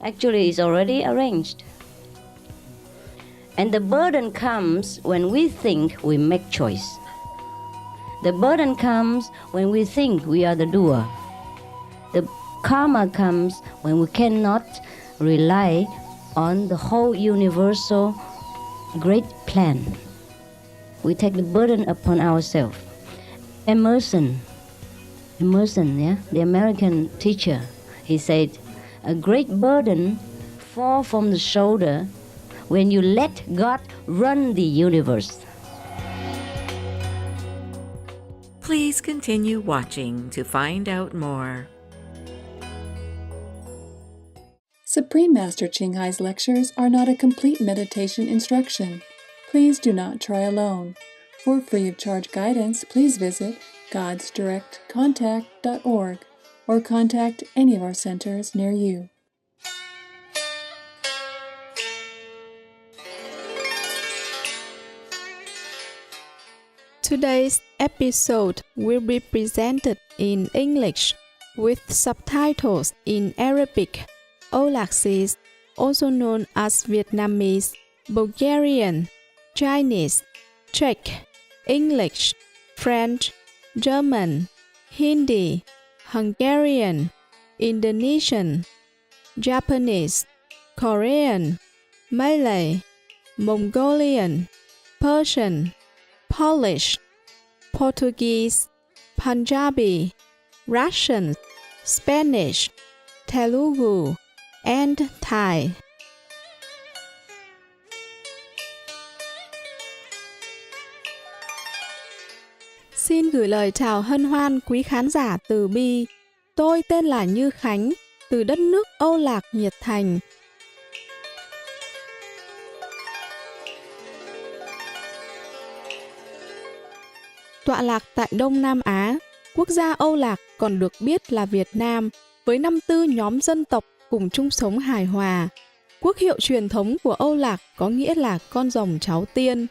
Actually, it's already arranged. And the burden comes when we think we make choice. The burden comes when we think we are the doer. The karma comes when we cannot rely on the whole universal great plan. We take the burden upon ourselves. Emerson, yeah, the American teacher, he said, a great burden falls from the shoulder when you let God run the universe. Please continue watching to find out more. Supreme Master Ching Hai's lectures are not a complete meditation instruction. Please do not try alone. For free of charge guidance, please visit godsdirectcontact.org or contact any of our centers near you. Today's episode will be presented in English with subtitles in Arabic, Aulacese, also known as Vietnamese, Bulgarian, Chinese, Czech, English, French, German, Hindi, Hungarian, Indonesian, Japanese, Korean, Malay, Mongolian, Persian, Polish, Portuguese, Punjabi, Russian, Spanish, Telugu, and Thai. Xin gửi lời chào hân hoan quý khán giả từ bi. Tôi tên là Như Khánh, từ đất nước Âu Lạc nhiệt thành. Tọa lạc tại Đông Nam Á, quốc gia Âu Lạc còn được biết là Việt Nam, với 54 nhóm dân tộc cùng chung sống hài hòa. Quốc hiệu truyền thống của Âu Lạc có nghĩa là con rồng cháu tiên.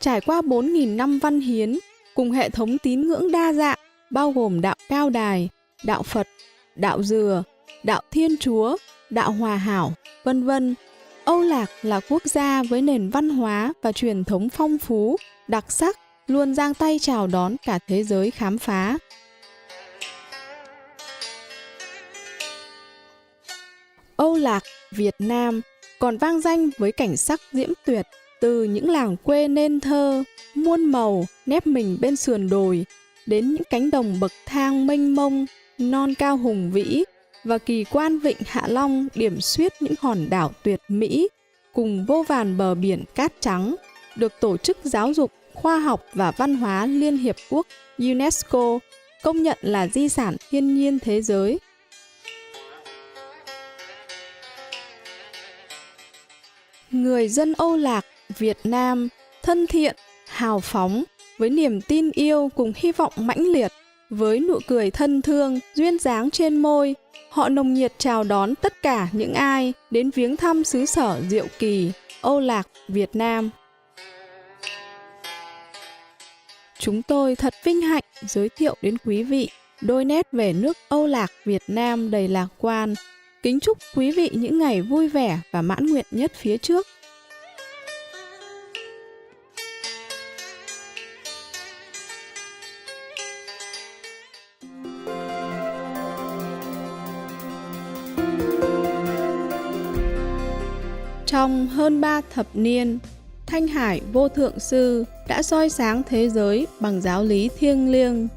Trải qua 4.000 năm văn hiến, cùng hệ thống tín ngưỡng đa dạng, bao gồm đạo Cao Đài, đạo Phật, đạo Dừa, đạo Thiên Chúa, đạo Hòa Hảo, vân vân. Âu Lạc là quốc gia với nền văn hóa và truyền thống phong phú, đặc sắc, luôn giang tay chào đón cả thế giới khám phá. Âu Lạc, Việt Nam còn vang danh với cảnh sắc diễm tuyệt, từ những làng quê nên thơ, muôn màu nép mình bên sườn đồi, đến những cánh đồng bậc thang mênh mông, non cao hùng vĩ, và kỳ quan vịnh Hạ Long điểm xuyết những hòn đảo tuyệt mỹ, cùng vô vàn bờ biển cát trắng, được Tổ chức Giáo dục, Khoa học và Văn hóa Liên Hiệp Quốc UNESCO công nhận là di sản thiên nhiên thế giới. Người dân Âu Lạc, Việt Nam thân thiện, hào phóng, với niềm tin yêu cùng hy vọng mãnh liệt, với nụ cười thân thương, duyên dáng trên môi, họ nồng nhiệt chào đón tất cả những ai đến viếng thăm xứ sở diệu kỳ, Âu Lạc, Việt Nam. Chúng tôi thật vinh hạnh giới thiệu đến quý vị đôi nét về nước Âu Lạc, Việt Nam đầy lạc quan. Kính chúc quý vị những ngày vui vẻ và mãn nguyện nhất phía trước. Trong hơn 3 thập niên, Thanh Hải Vô Thượng Sư đã soi sáng thế giới bằng giáo lý thiêng liêng.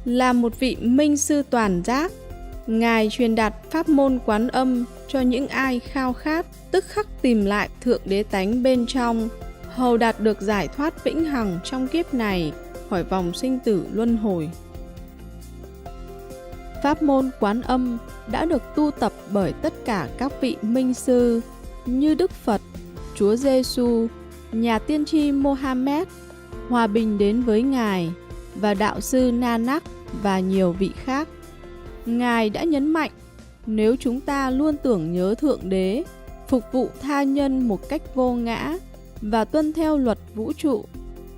Là một vị minh sư toàn giác, Ngài truyền đạt pháp môn Quán Âm cho những ai khao khát, tức khắc tìm lại Thượng Đế tánh bên trong, hầu đạt được giải thoát vĩnh hằng trong kiếp này khỏi vòng sinh tử luân hồi. Pháp môn Quán Âm đã được tu tập bởi tất cả các vị minh sư như Đức Phật, Chúa Giêsu, nhà tiên tri Mohammed, hòa bình đến với Ngài, và đạo sư Nanak và nhiều vị khác. Ngài đã nhấn mạnh, nếu chúng ta luôn tưởng nhớ Thượng Đế, phục vụ tha nhân một cách vô ngã và tuân theo luật vũ trụ,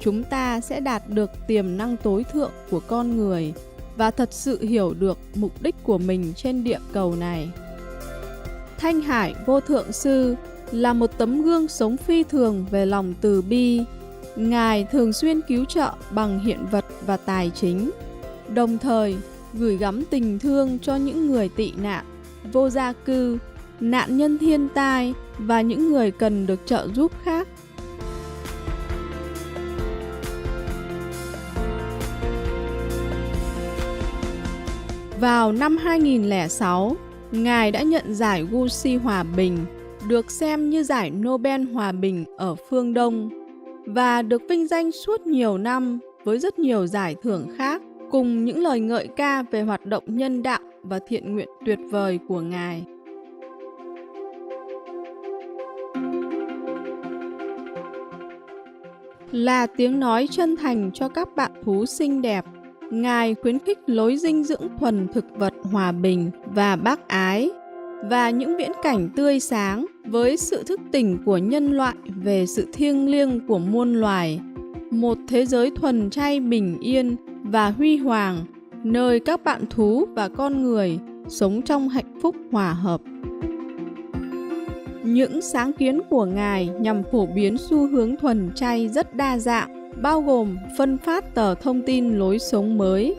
chúng ta sẽ đạt được tiềm năng tối thượng của con người và thật sự hiểu được mục đích của mình trên địa cầu này. Thanh Hải Vô Thượng Sư là một tấm gương sống phi thường về lòng từ bi. Ngài thường xuyên cứu trợ bằng hiện vật và tài chính, đồng thời gửi gắm tình thương cho những người tị nạn, vô gia cư, nạn nhân thiên tai và những người cần được trợ giúp khác. Vào năm 2006, Ngài đã nhận giải Gucci Hòa Bình, được xem như giải Nobel Hòa Bình ở phương Đông, và được vinh danh suốt nhiều năm với rất nhiều giải thưởng khác, cùng những lời ngợi ca về hoạt động nhân đạo và thiện nguyện tuyệt vời của Ngài. Là tiếng nói chân thành cho các bạn thú xinh đẹp, Ngài khuyến khích lối dinh dưỡng thuần thực vật hòa bình và bác ái, và những viễn cảnh tươi sáng với sự thức tỉnh của nhân loại về sự thiêng liêng của muôn loài, một thế giới thuần chay bình yên và huy hoàng, nơi các bạn thú và con người sống trong hạnh phúc hòa hợp. Những sáng kiến của Ngài nhằm phổ biến xu hướng thuần chay rất đa dạng, bao gồm phân phát tờ thông tin lối sống mới,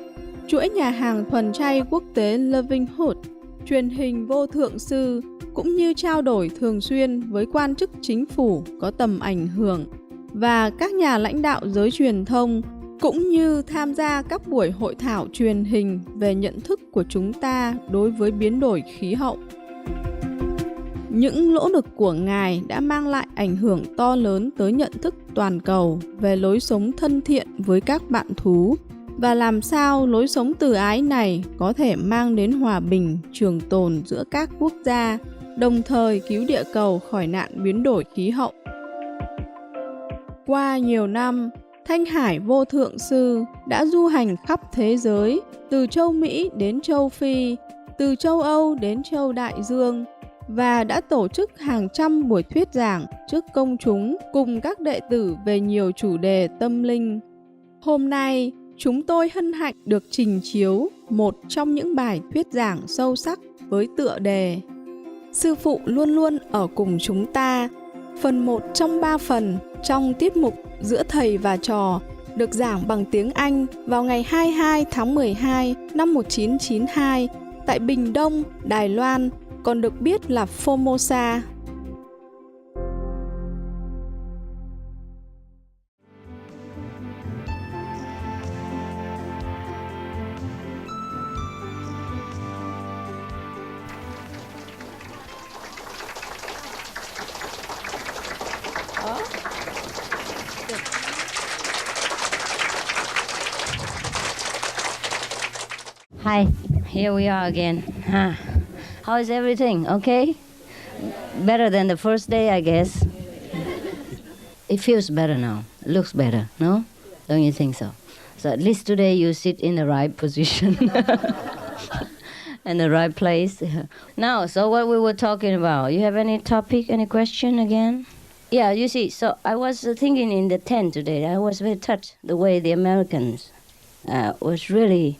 chuỗi nhà hàng thuần chay quốc tế Livelihood, truyền hình Vô Thượng Sư, cũng như trao đổi thường xuyên với quan chức chính phủ có tầm ảnh hưởng và các nhà lãnh đạo giới truyền thông, cũng như tham gia các buổi hội thảo truyền hình về nhận thức của chúng ta đối với biến đổi khí hậu. Những nỗ lực của Ngài đã mang lại ảnh hưởng to lớn tới nhận thức toàn cầu về lối sống thân thiện với các bạn thú, và làm sao lối sống từ ái này có thể mang đến hòa bình trường tồn giữa các quốc gia, đồng thời cứu địa cầu khỏi nạn biến đổi khí hậu. Qua nhiều năm, Thanh Hải Vô Thượng Sư đã du hành khắp thế giới, từ châu Mỹ đến châu Phi, từ châu Âu đến châu Đại Dương, và đã tổ chức hàng trăm buổi thuyết giảng trước công chúng cùng các đệ tử về nhiều chủ đề tâm linh. Hôm nay, chúng tôi hân hạnh được trình chiếu một trong những bài thuyết giảng sâu sắc với tựa đề Sư Phụ luôn luôn ở cùng chúng ta, phần 1 trong 3 phần trong tiết mục Giữa Thầy và Trò, được giảng bằng tiếng Anh vào ngày 22 tháng 12 năm 1992 tại Bình Đông, Đài Loan, còn được biết là Formosa. Hi, here we are again. How is everything? Okay? Better than the first day, I guess. It feels better now. It looks better, no? Don't you think so? So at least today you sit in the right position. In the right place. Now, so what we were talking about, you have any topic, any question again? Yeah, you see, so I was thinking in the tent today, I was very touched the way the Americans was really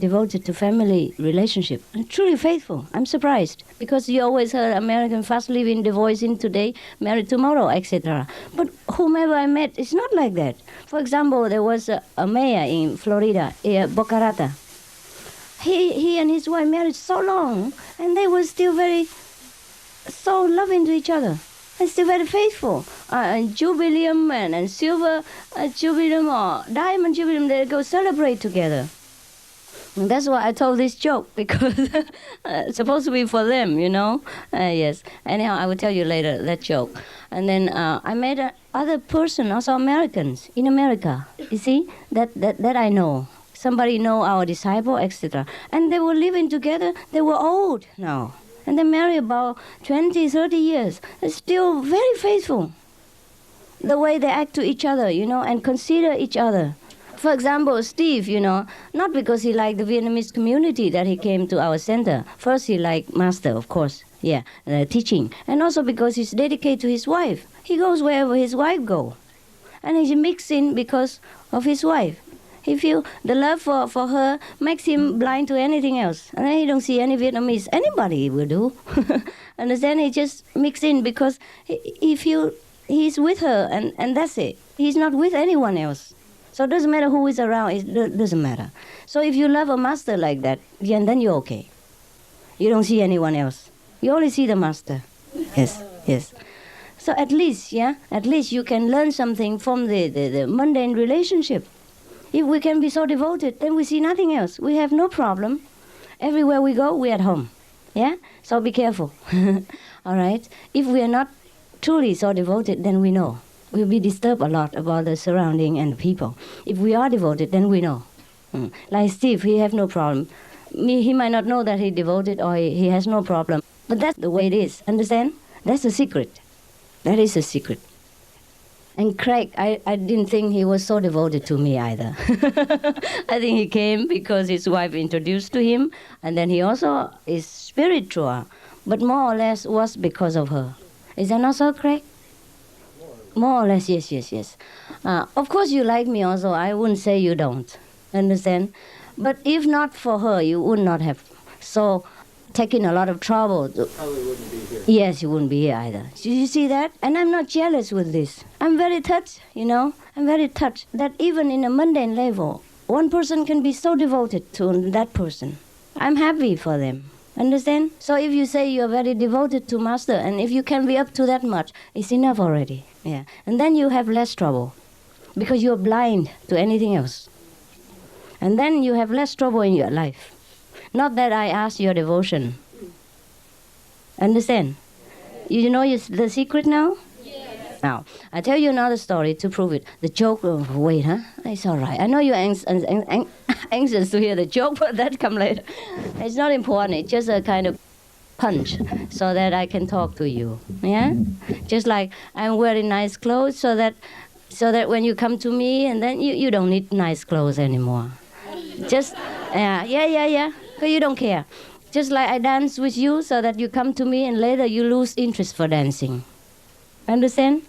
devoted to family relationship. And truly faithful. I'm surprised, because you always heard American fast living, divorcing today, married tomorrow, etc. But whomever I met, it's not like that. For example, there was a mayor in Florida, Boca Raton. He and his wife married so long, and they were still so loving to each other. And still very faithful. And Jubileum and Silver Jubileum or Diamond Jubileum, they go celebrate together. And that's why I told this joke, because it's supposed to be for them, you know. Yes. Anyhow, I will tell you later that joke. And then I met other person, also Americans in America. You see, that I know. Somebody know our disciple, etc. And they were living together. They were old now. And they married about 20, 30 years. They're still very faithful. The way they act to each other, you know, and consider each other. For example, Steve, you know, not because he liked the Vietnamese community that he came to our center. First, he liked Master, of course, teaching. And also because he's dedicated to his wife. He goes wherever his wife goes. And he's mixing because of his wife. He feels the love for her makes him blind to anything else. And then he don't see any Vietnamese. Anybody will do. Understand? He just mix in because he feel he's with her and that's it. He's not with anyone else. So it doesn't matter who is around, it doesn't matter. So if you love a master like that, then you're okay. You don't see anyone else. You only see the master. Yes, yes. So at least you can learn something from the mundane relationship. If we can be so devoted, then we see nothing else. We have no problem. Everywhere we go, we're at home. Yeah? So be careful. All right? If we are not truly so devoted, then we know. We'll be disturbed a lot about the surrounding and the people. If we are devoted, then we know. Like Steve, he have no problem. He might not know that he's devoted or he has no problem. But that's the way it is. Understand? That's the secret. That is the secret. And Craig, I didn't think he was so devoted to me either. I think he came because his wife introduced to him, and then he also is spiritual, but more or less was because of her. Is that not so, Craig? More or less, yes. Of course you like me also. I wouldn't say you don't. Understand? But if not for her, you would not have so taken a lot of trouble. Probably wouldn't be here. Yes, you wouldn't be here either. You see that? And I'm not jealous with this. I'm very touched, I'm very touched that even in a mundane level, one person can be so devoted to that person. I'm happy for them. Understand? So if you say you're very devoted to Master, and if you can be up to that much, it's enough already. Yeah. And then you have less trouble because you're blind to anything else. And then you have less trouble in your life. Not that I ask your devotion. Understand? You know the secret now? Yes. Now, I tell you another story to prove it. The joke, wait, huh? It's all right. I know you're anxious to hear the joke, but that come later. It's not important. It's just a kind of punch so that I can talk to you. Yeah? Just like I'm wearing nice clothes so that when you come to me, and then you don't need nice clothes anymore. Just, yeah. But you don't care. Just like I dance with you so that you come to me and later you lose interest for dancing. Understand?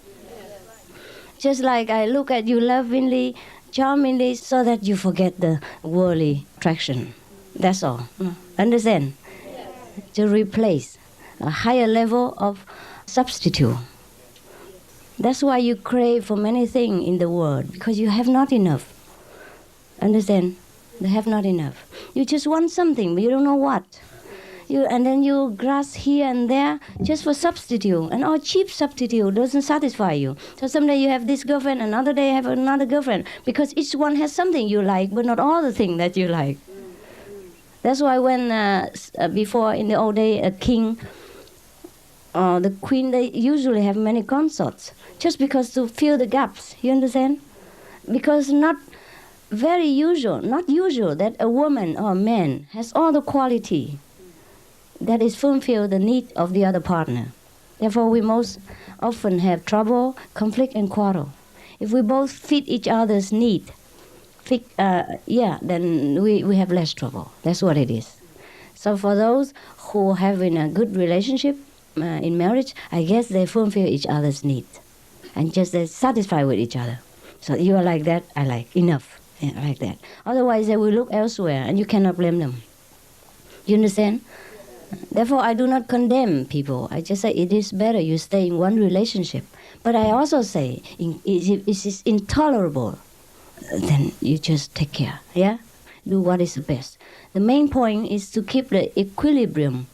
Just like I look at you lovingly, charmingly, so that you forget the worldly attraction. That's all. Understand? To replace a higher level of substitute. That's why you crave for many things in the world, because you have not enough. Understand? They have not enough. You just want something, but you don't know what. And then you grasp here and there just for substitute. And all cheap substitute doesn't satisfy you. So someday you have this girlfriend, another day you have another girlfriend. Because each one has something you like, but not all the things that you like. That's why when, before in the old day, a king or the queen, they usually have many consorts. Just because to fill the gaps. You understand? Because not usual that a woman or a man has all the quality that is fulfill the need of the other partner. Therefore, we most often have trouble, conflict, and quarrel. If we both fit each other's need, then we have less trouble. That's what it is. So for those who have in a good relationship in marriage, I guess they fulfill each other's need and just they're satisfied with each other. So you are like that, I like, enough. Yeah, like that. Otherwise, they will look elsewhere, and you cannot blame them. You understand? Therefore, I do not condemn people. I just say it is better you stay in one relationship. But I also say, if it is intolerable, then you just take care. Yeah, do what is the best. The main point is to keep the equilibrium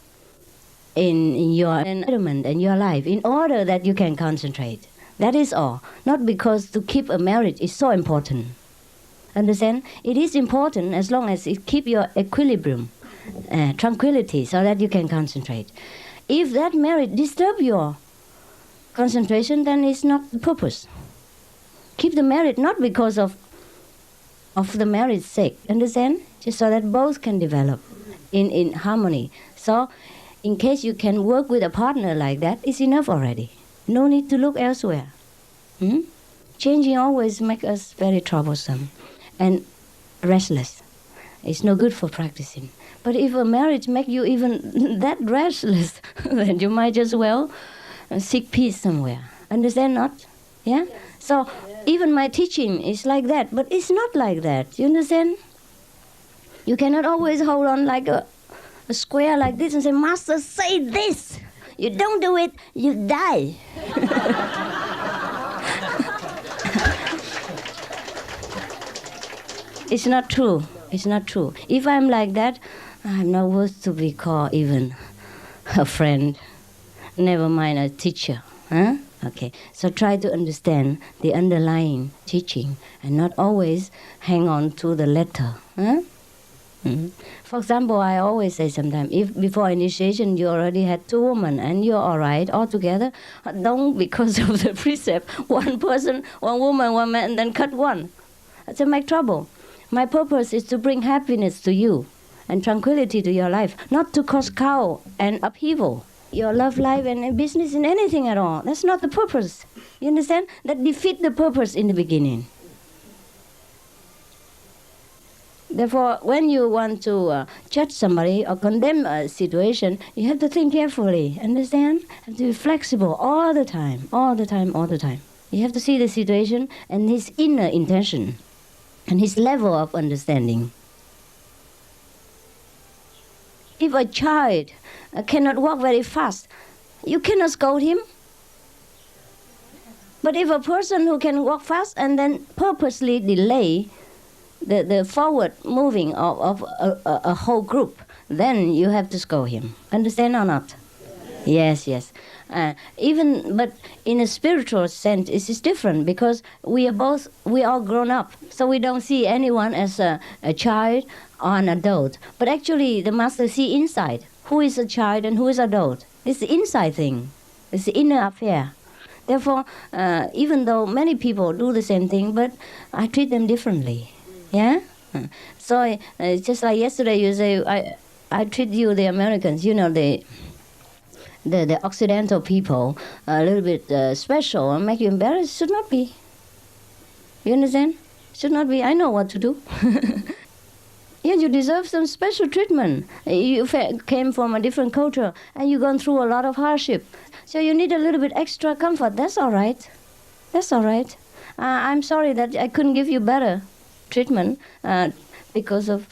in your environment and your life, in order that you can concentrate. That is all. Not because to keep a marriage is so important. Understand? It is important as long as it keep your equilibrium, tranquility, so that you can concentrate. If that marriage disturb your concentration, then it's not the purpose. Keep the marriage not because of the marriage's sake. Understand? Just so that both can develop in harmony. So, in case you can work with a partner like that, it's enough already. No need to look elsewhere. Changing always makes us very troublesome and restless. It's no good for practicing. But if a marriage makes you even that restless, then you might as well seek peace somewhere. Understand not? Yeah? So even my teaching is like that, but it's not like that. You understand? You cannot always hold on like a square like this and say, Master, say this. You don't do it, you die. It's not true. It's not true. If I'm like that, I'm not worth to be called even a friend. Never mind a teacher. Huh? Okay. So try to understand the underlying teaching and not always hang on to the letter. Huh? For example, I always say sometimes, if before initiation you already had 2 women and you're all right altogether, don't because of the precept, one person, one woman, one man, and then cut one. That's make trouble. My purpose is to bring happiness to you and tranquility to your life, not to cause chaos and upheaval. Your love life and business in anything at all. That's not the purpose. You understand? That defeats the purpose in the beginning. Therefore, when you want to judge somebody or condemn a situation, you have to think carefully. Understand? You have to be flexible all the time, all the time, all the time. You have to see the situation and his inner intention and his level of understanding. If a child cannot walk very fast, you cannot scold him. But if a person who can walk fast and then purposely delay the forward moving of a whole group, then you have to scold him. Understand or not? Yes, yes. But in a spiritual sense, it is different because we all grown up. So we don't see anyone as a child or an adult. But actually, the master see inside. Who is a child and who is adult? It's the inside thing. It's the inner affair. Therefore, even though many people do the same thing, but I treat them differently. Yeah? So just like yesterday, you say, I treat you, the Americans, you know, the Occidental people, a little bit special and make you embarrassed. Should not be. You understand? Should not be. I know what to do. Yeah, you deserve some special treatment. You came from a different culture and you've gone through a lot of hardship. So you need a little bit extra comfort. That's all right. That's all right. I'm sorry that I couldn't give you better treatment because of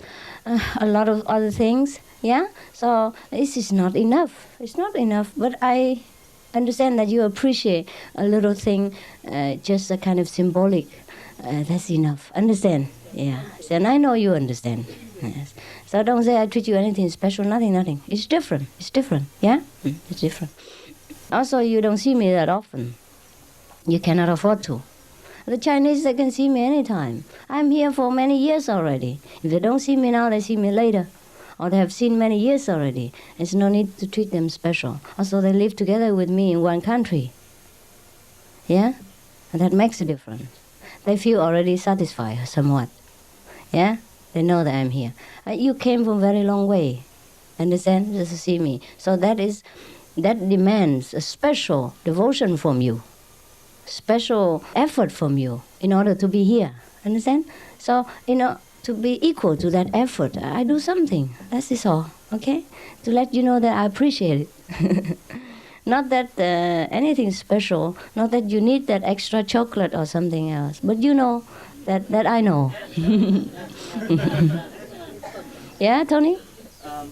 a lot of other things. Yeah? So this is not enough. It's not enough. But I understand that you appreciate a little thing, just a kind of symbolic. That's enough. Understand? Yeah. And I know you understand. Yes. So don't say I treat you anything special. Nothing. It's different. It's different. Yeah? It's different. Also, you don't see me that often. You cannot afford to. The Chinese, they can see me anytime. I'm here for many years already. If they don't see me now, they see me later. Or they have seen many years already. There's no need to treat them special. Also, they live together with me in one country. Yeah? And that makes a difference. They feel already satisfied somewhat. Yeah? They know that I'm here. You came from a very long way. Understand? Just to see me. So that demands a special devotion from you. Special effort from you in order to be here. Understand? So, to be equal to that effort, I do something. That is all. Okay? To let you know that I appreciate it. Not that anything special, not that you need that extra chocolate or something else, but you know that I know. Yeah, Tony? I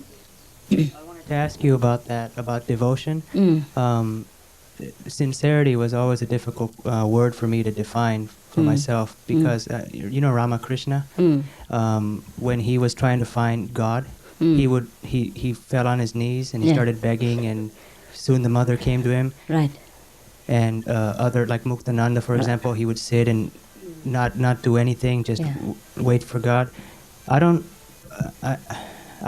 wanted to ask you about that, about devotion. Sincerity was always a difficult word for me to define for myself because, Ramakrishna, when he was trying to find God, he fell on his knees and he started begging, and soon the mother came to him. Right. And other, like Muktananda, for example, he would sit and not do anything, just wait for God. I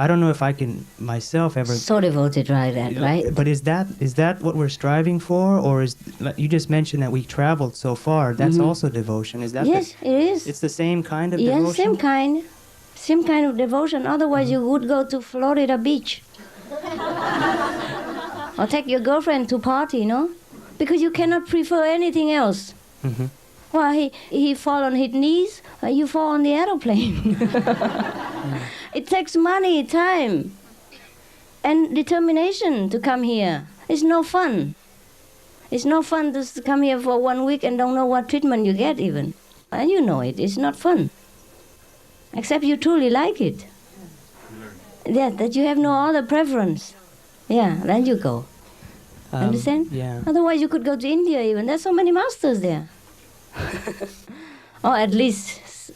don't know if I can myself ever. So devoted, right? But is that what we're striving for, or is, like you just mentioned that we traveled so far? That's also devotion. Is that? Yes, it is. It's the same kind of devotion. Yes, same kind of devotion. Otherwise, you would go to Florida Beach, or take your girlfriend to party, because you cannot prefer anything else. Well, he fall on his knees, you fall on the aeroplane. It takes money, time, and determination to come here. It's no fun. It's no fun to come here for 1 week and don't know what treatment you get even. And you know it. It's not fun. Except you truly like it. Yeah, that you have no other preference. Yeah, then you go. Understand? Yeah. Otherwise, you could go to India even. There's so many masters there. Or at least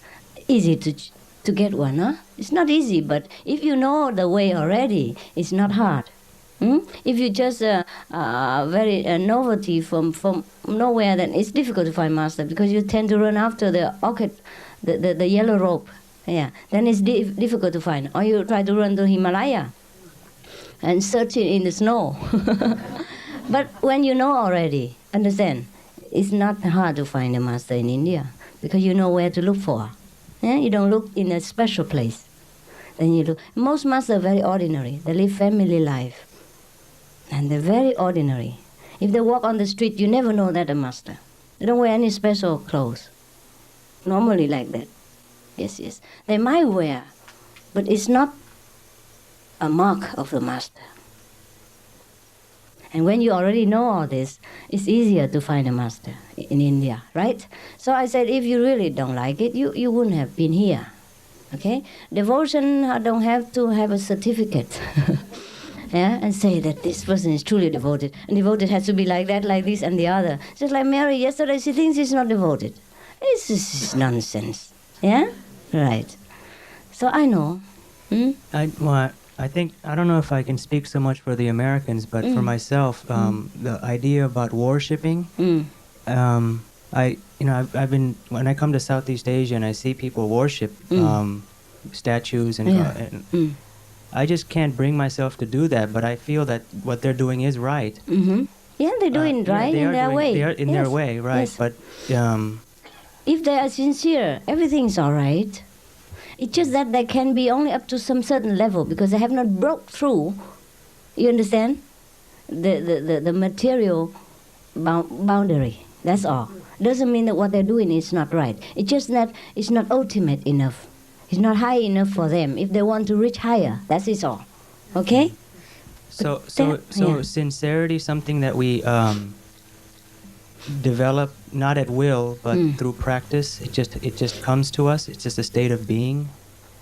easy to get one, huh? It's not easy, but if you know the way already, it's not hard. If you just very novelty from nowhere, then it's difficult to find master because you tend to run after the orchid, the yellow rope. Yeah, then it's difficult to find. Or you try to run to Himalaya and search it in the snow. But when you know already, understand, it's not hard to find a master in India because you know where to look for. Yeah? You don't look in a special place. Then you look. Most masters are very ordinary. They live family life. And they're very ordinary. If they walk on the street, you never know that a master. They don't wear any special clothes. Normally like that. Yes. They might wear, but it's not a mark of the master. And when you already know all this, it's easier to find a master in India, right? So I said, if you really don't like it, you wouldn't have been here, okay? Devotion don't have to have a certificate, yeah, and say that this person is truly devoted. And devoted has to be like that, like this, and the other. Just like Mary yesterday, she thinks she's not devoted. It's just nonsense, yeah? Right. So I know. I think, I don't know if I can speak so much for the Americans, but for myself, the idea about worshiping, I've been, when I come to Southeast Asia and I see people worship statues and I just can't bring myself to do that, but I feel that what they're doing is right. Yeah, they're doing right in their way. They are in their way, right? Yes. But if they are sincere, everything's all right. It's just that they can be only up to some certain level because they have not broke through, you understand, the material boundary. That's all. Doesn't mean that what they're doing is not right. It's just that it's not ultimate enough. It's not high enough for them. If they want to reach higher, that's it all. Okay? So sincerity, something that we develop not at will but through practice. It just comes to us. It's just a state of being.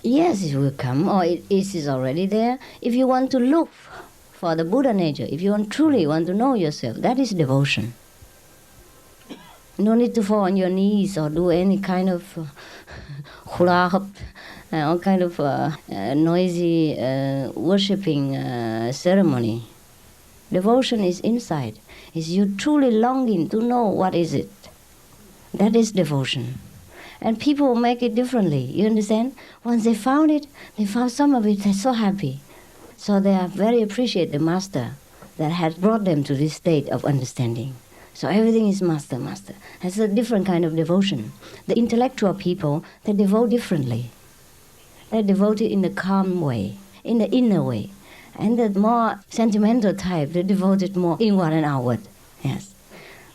Yes, it will come, or it is already there. If you want to look for the Buddha nature, if you truly want to know yourself, that is devotion. No need to fall on your knees or do any kind of hula hoop, all kind of noisy worshipping ceremony. Devotion is inside. Is you truly longing to know what is it. That is devotion. And people make it differently, you understand? Once they found it, they found some of it, they're so happy. So they are very appreciate the master that has brought them to this state of understanding. So everything is master. That's a different kind of devotion. The intellectual people, they devote differently. They devote it in the calm way, in the inner way. And the more sentimental type, they devote it more inward and outward. Yes.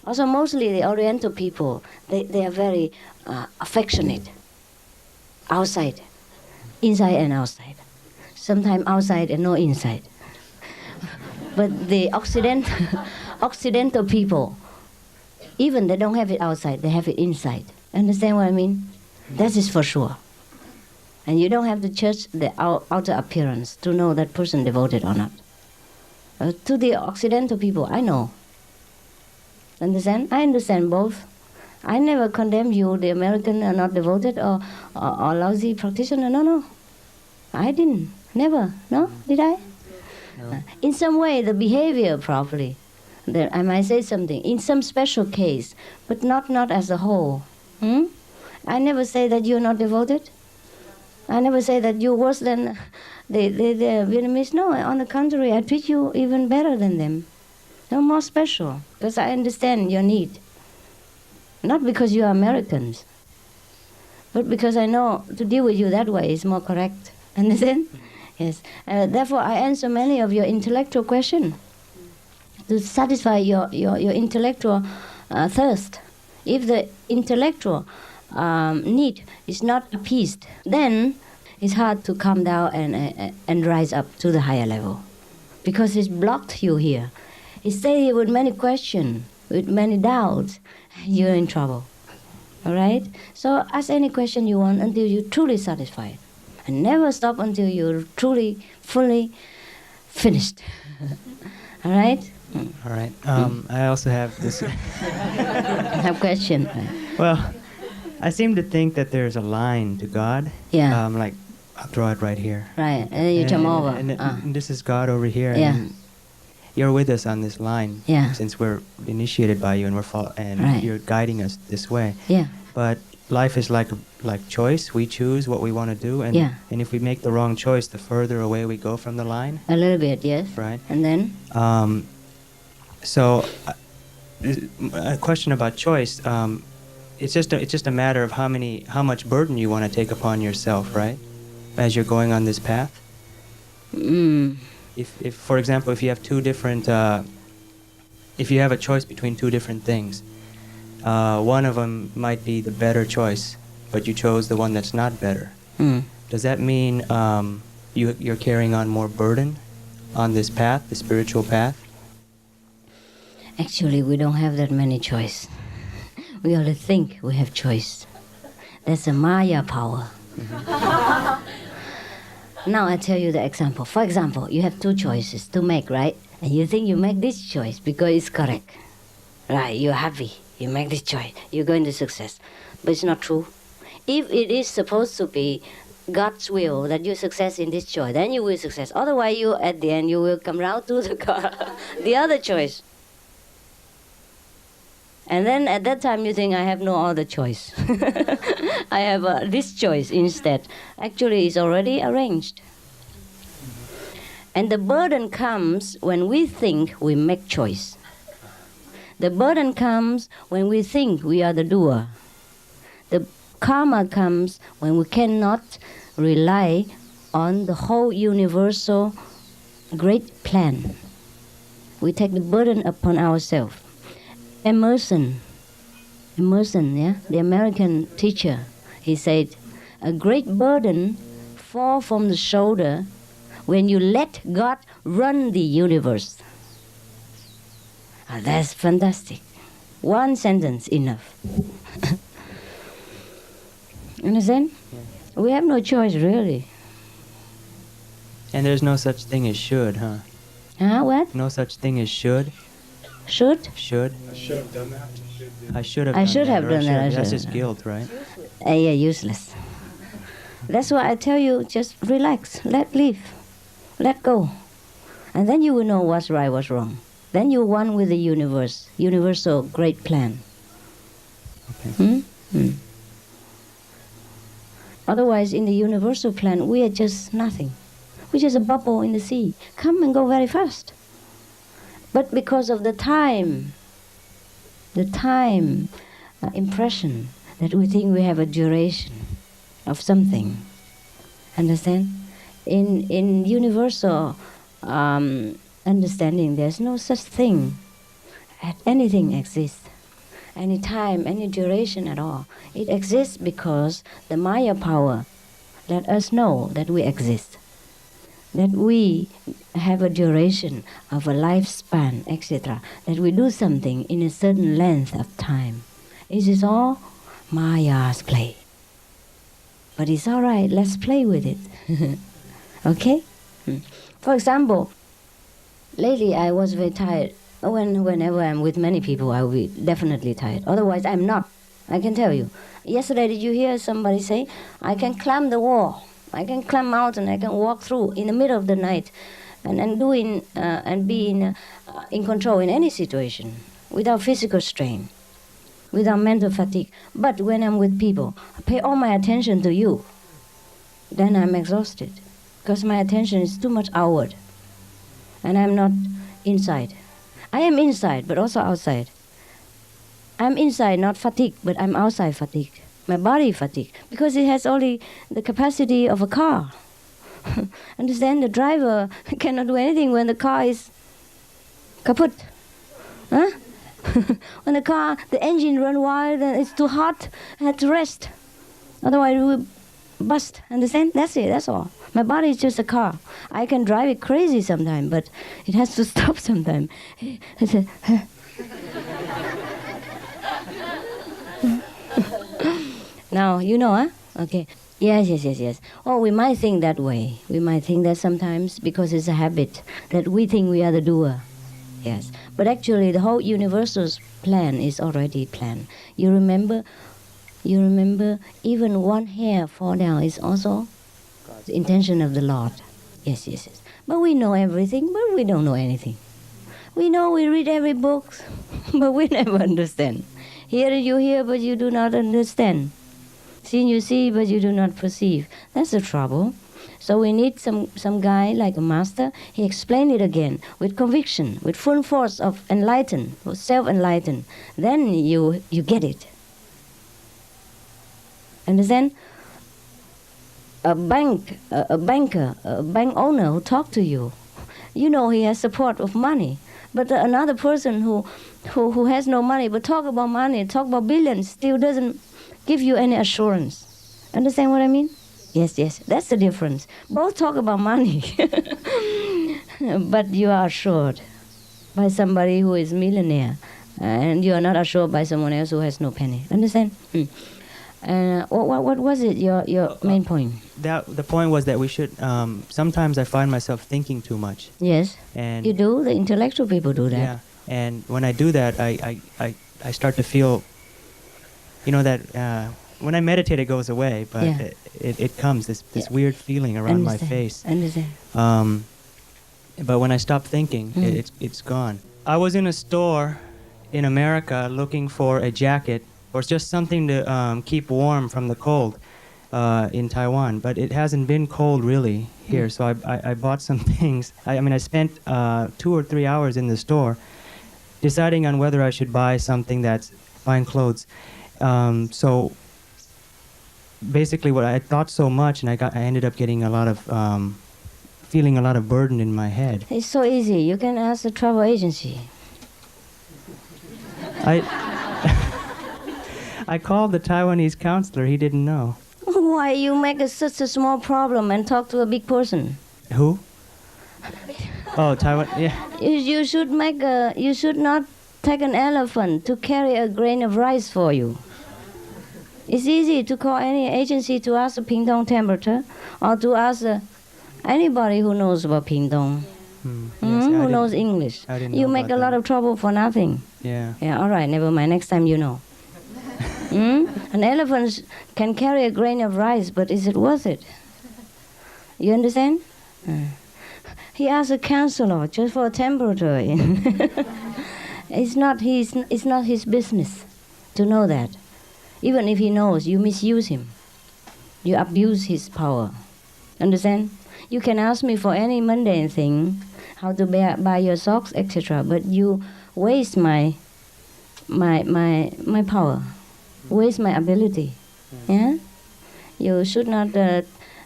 Also, mostly the Oriental people, they are very affectionate. Outside. Inside and outside. Sometimes outside and no inside. But the Occidental people, even they don't have it outside, they have it inside. Understand what I mean? That is for sure. And you don't have to judge the outer appearance to know that person devoted or not. To the Occidental people, I know. Understand? I understand both. I never condemn you, the American are not devoted or lousy practitioner. No. I didn't. Never. No? Did I? No. In some way, the behavior probably. I might say something. In some special case, but not as a whole. I never say that you're not devoted. I never say that you're worse than the Vietnamese. No, on the contrary, I treat you even better than them. No more special, because I understand your need. Not because you are Americans, but because I know to deal with you that way is more correct. Understand? Yes. Therefore, I answer many of your intellectual questions to satisfy your intellectual thirst. If the intellectual need is not appeased, then it's hard to come down and rise up to the higher level, because it's blocked you here. It stays here with many questions, with many doubts. You're in trouble. All right? So ask any question you want until you're truly satisfied. And never stop until you're truly, fully finished. All right? All right. I also have this. I have question. Well, I seem to think that there's a line to God. Yeah. Like, I'll draw it right here. Right, and then you jump over. And this is God over here. Yeah. And you're with us on this line. Yeah. Since we're initiated by you and Right. you're guiding us this way. Yeah. But life is like choice. We choose what we want to do, and Yeah. and if we make the wrong choice, the further away we go from the line. A little bit, yes. Right. And then? So, a question about choice. It's just a matter of how much burden you want to take upon yourself, right? As you're going on this path. If for example, if you have two different, if you have a choice between two different things, one of them might be the better choice, but you chose the one that's not better. Does that mean you're carrying on more burden on this path, the spiritual path? Actually, we don't have that many choice. We only think we have choice. That's a Maya power. Now I tell you the example. For example, you have two choices to make, right? And you think you make this choice because it's correct. Right, you're happy. You make this choice. You go into success. But it's not true. If it is supposed to be God's will that you success in this choice, then you will success. Otherwise, you at the end, you will come round to the other choice. And then at that time you think, I have no other choice. I have this choice instead. Actually, it's already arranged. And the burden comes when we think we make choice. The burden comes when we think we are the doer. The karma comes when we cannot rely on the whole universal great plan. We take the burden upon ourselves. Emerson, yeah, the American teacher, he said, a great burden falls from the shoulder when you let God run the universe. That's fantastic. One sentence enough. Understand? Yeah. We have no choice, really. And there's no such thing as should, huh? What? No such thing as should. Should? Should. I should have done that. I should have. I should have done that. That's just guilt, right? Yeah, useless. That's why I tell you, just relax, let live, let go, and then you will know what's right, what's wrong. Then you're one with the universe, universal great plan. Okay. Otherwise, in the universal plan, we are just nothing. We're just a bubble in the sea. Come and go very fast. But because of the time impression that we think we have a duration of something. Understand? In universal understanding, there's no such thing. Anything exists. Any time, any duration at all. It exists because the Maya power let us know that we exist. That we have a duration of a lifespan, etc. That we do something in a certain length of time. It is all Maya's play. But it's all right, let's play with it. Okay? For example, lately I was very tired. Whenever I'm with many people, I will be definitely tired. Otherwise, I'm not. I can tell you. Yesterday, did you hear somebody say, I can climb the wall. I can climb mountain. I can walk through in the middle of the night, and be in control in any situation, without physical strain, without mental fatigue. But when I'm with people, I pay all my attention to you. Then I'm exhausted, because my attention is too much outward, and I'm not inside. I am inside, but also outside. I'm inside, not fatigued, but I'm outside fatigued. My body fatigued, because it has only the capacity of a car. Understand? The driver cannot do anything when the car is kaput. Huh? When the engine run wild and it's too hot, I have to rest. Otherwise it will bust. Understand? That's it, that's all. My body is just a car. I can drive it crazy sometimes, but it has to stop sometimes. Now, you know, huh? Okay. Yes. Oh, we might think that way. We might think that sometimes because it's a habit that we think we are the doer. Yes. But actually, the whole universe's plan is already planned. You remember, even one hair fall down is also the intention of the Lord. Yes, yes, yes. But we know everything, but we don't know anything. We know, we read every book, but we never understand. Hear you hear, but you do not understand. See you see, but you do not perceive. That's the trouble. So we need some guy like a master. He explained it again with conviction, with full force of enlighten, self-enlighten. Then you get it. Understand? A banker, a bank owner who talk to you, you know he has support of money. But another person who has no money, but talk about money, talk about billions, still doesn't give you any assurance. Understand what I mean? Yes, yes, that's the difference. Both talk about money, but you are assured by somebody who is millionaire, and you are not assured by someone else who has no penny. Understand? What was it? Your main point? The point was that we should. Sometimes I find myself thinking too much. Yes. And you do. The intellectual people do that. Yeah. And when I do that, I start to feel. You know that. When I meditate, it goes away, but yeah. it comes, this weird feeling around my face. Understand. But when I stop thinking, it's gone. I was in a store in America looking for a jacket or just something to keep warm from the cold in Taiwan, but it hasn't been cold really here, so I bought some things. I spent 2 or 3 hours in the store deciding on whether I should buy something that's buying clothes. So basically, what I thought so much, and I ended up getting a lot of feeling a lot of burden in my head. It's so easy. You can ask the travel agency. I called the Taiwanese counselor. He didn't know. Why you make such a small problem and talk to a big person? Who? Oh, Taiwan. Yeah. You should not take an elephant to carry a grain of rice for you. It's easy to call any agency to ask the Pingdong temperature, or to ask anybody who knows about Pingdong, who knows English. You make a lot of trouble for nothing. Yeah. Yeah. All right. Never mind. Next time you know. An elephant can carry a grain of rice, but is it worth it? You understand? He asked a counselor just for a temperature. It's not his business to know that. Even if he knows, you misuse him. You abuse his power. Understand? You can ask me for any mundane thing, how to buy your socks, etc. But you waste my power, waste my ability. Yeah? You should not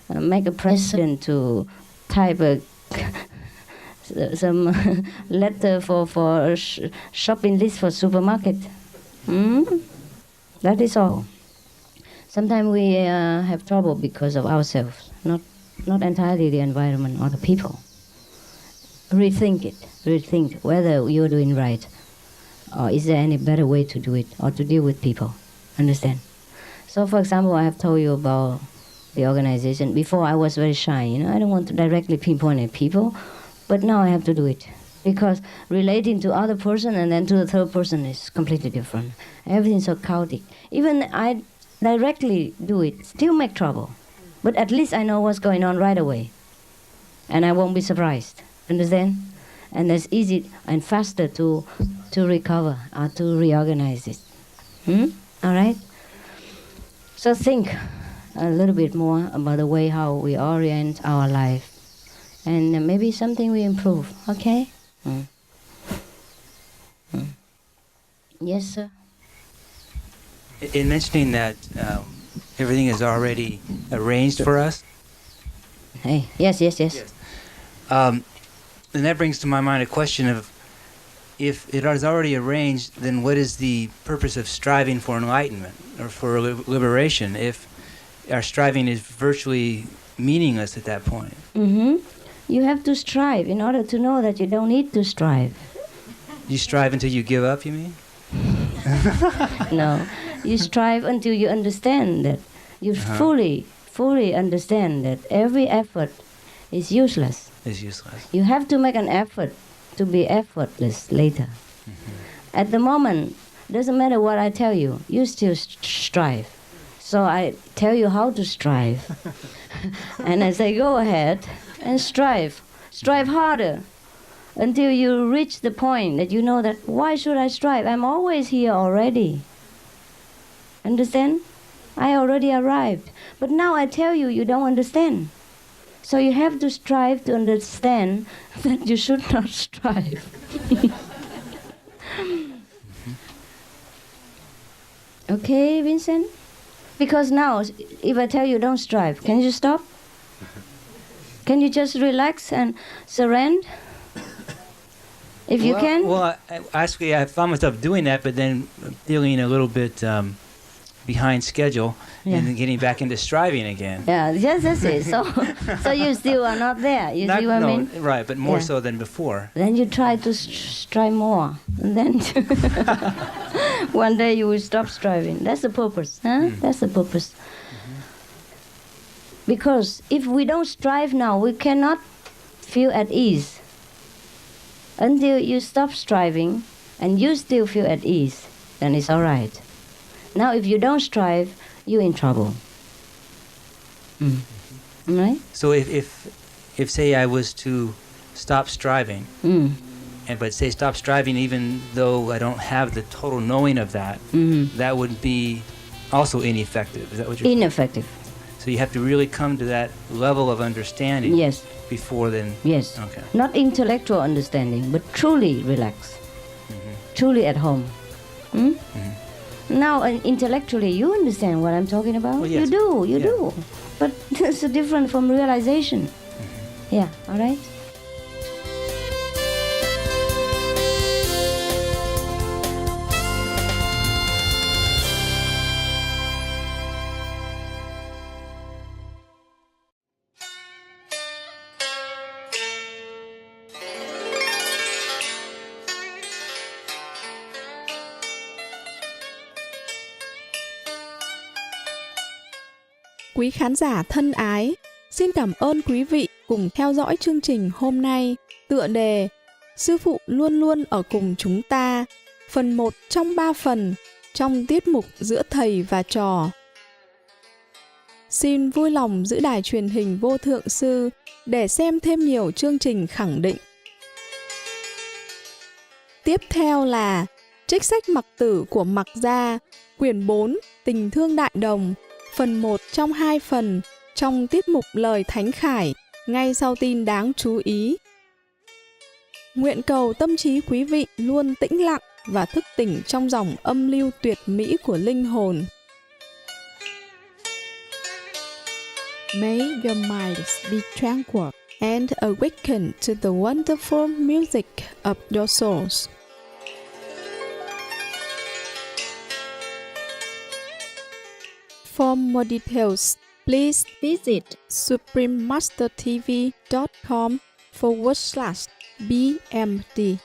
make a precedent to type some letter for shopping list for supermarket. That is all. Sometimes we have trouble because of ourselves, not entirely the environment or the people. Rethink it. Rethink whether you're doing right, or is there any better way to do it, or to deal with people. Understand? So, for example, I have told you about the organization. Before, I was very shy. I don't want to directly pinpoint at people, but now I have to do it. Because relating to other person and then to the third person is completely different. Everything's so chaotic. Even I directly do it, still make trouble. But at least I know what's going on right away. And I won't be surprised. Understand? And it's easy and faster to recover or to reorganize it. All right? So think a little bit more about the way how we orient our life. And maybe something we improve, okay? Yes, sir. In mentioning that everything is already arranged for us. Hey, yes. And that brings to my mind a question of, if it is already arranged, then what is the purpose of striving for enlightenment or for liberation if our striving is virtually meaningless at that point? You have to strive in order to know that you don't need to strive. You strive until you give up, you mean? No. You strive until you understand that. You fully understand that every effort is useless. It's useless. You have to make an effort to be effortless later. At the moment, doesn't matter what I tell you, you still strive. So I tell you how to strive. And I say, go ahead and strive. Strive harder until you reach the point that you know that, why should I strive? I'm always here already. Understand? I already arrived. But now I tell you, you don't understand. So you have to strive to understand that you should not strive. Okay, Vincent? Because now, if I tell you don't strive, can you stop? Can you just relax and surrender? If you can? Well, actually, I found myself doing that, but then feeling a little bit behind schedule and then getting back into striving again. Yeah, yes, that's it. So you still are not there. You see what I mean? Right, but more so than before. Then you try to strive more. And then one day you will stop striving. That's the purpose. Huh? That's the purpose. Because if we don't strive now, we cannot feel at ease. Until you stop striving and you still feel at ease, then it's all right. Now if you don't strive, you're in trouble. Right? So if say I was to stop striving, but say stop striving even though I don't have the total knowing of that, that would be also ineffective. Is that what you're saying? Ineffective. So you have to really come to that level of understanding. Yes. Before then. Yes. Okay. Not intellectual understanding, but truly relaxed. Truly at home. Now, intellectually, you understand what I'm talking about? Well, yes. You do. But it's different from realization. Yeah, all right? Quý khán giả thân ái, xin cảm ơn quý vị cùng theo dõi chương trình hôm nay. Tựa đề Sư phụ luôn luôn ở cùng chúng ta, phần 1 trong 3 phần trong tiết mục Giữa Thầy và Trò. Xin vui lòng giữ đài truyền hình Vô Thượng Sư để xem thêm nhiều chương trình khẳng định. Tiếp theo là trích sách Mặc Tử của Mặc Gia, quyển 4 Tình Thương Đại Đồng, phần 1 trong 2 phần trong tiết mục Lời Thánh Khải ngay sau tin đáng chú ý. Nguyện cầu tâm trí quý vị luôn tĩnh lặng và thức tỉnh trong dòng âm lưu tuyệt mỹ của linh hồn. May your minds be tranquil and awaken to the wonderful music of your souls. For more details, please visit suprememastertv.com/BMD.